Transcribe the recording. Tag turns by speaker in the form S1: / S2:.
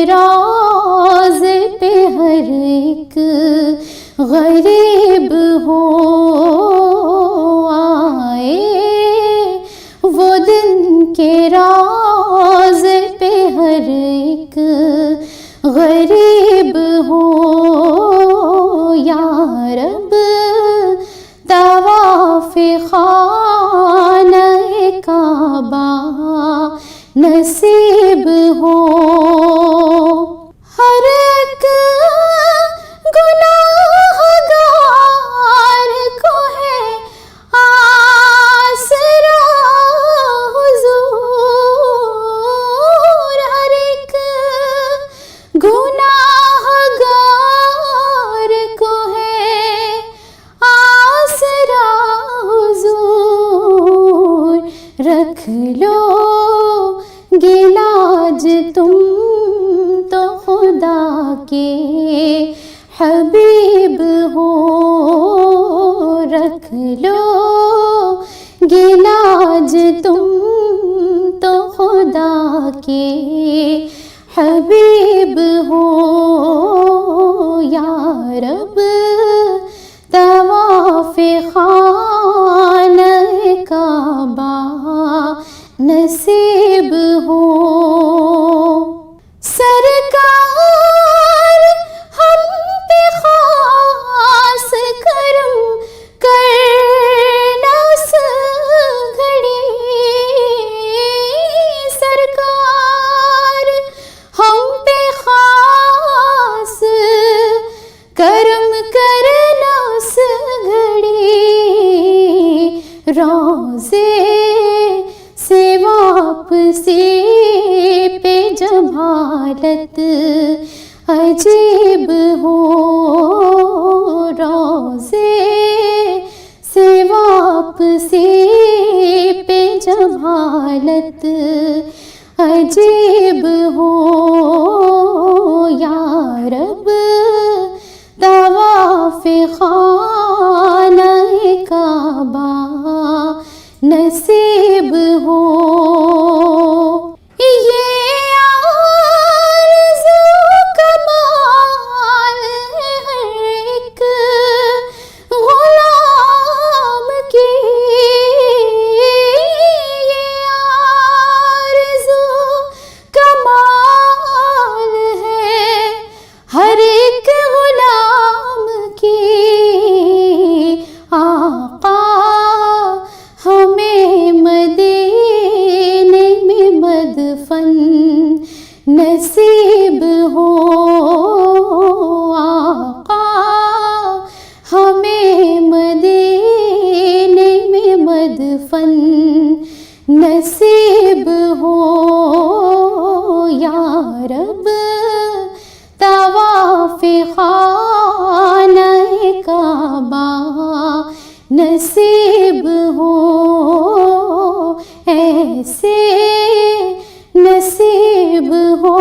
S1: راز پہ ہر ایک غریب ہو آئے، وہ دن کے راز پہ ہر ایک غریب ہو یا رب، طواف خانہ کعبہ نصیب ہو۔ ہر ایک گناہ گار کو ہے آسرا حضور، ہر ایک گناہ گار کو ہے آسرا حضور، رکھ لو گلاج تم تو خدا کے حبیب ہو، رکھ لو گلاج تم تو خدا کے حبیب ہو یا رب، طواف خانہ کعبہ نصیب ہو۔ سرکار ہم پہ خاص کرم کرنا اس گھڑی، سرکار ہم پہ خاص کرم کرنا اس گھڑی، روزے سے واپسی پہ جب حالت عجیب ہو، روزے سے واپسی پہ جب حالت عجیب ہو یا رب، طواف خانہ کعبہ نصیب ہو۔ یہ آرزو کمال ہے ہر ایک غلام کی، یہ آرزو کمال ہے ہر ایک غلام کی، آقا ہمیں مدینے میں مدفن نصیب ہو، آقا ہمیں مدینے میں مدفن نصیب ہو یا رب، طواف خانہ کعبہ نصیب ہو، ایسے نصیب ہو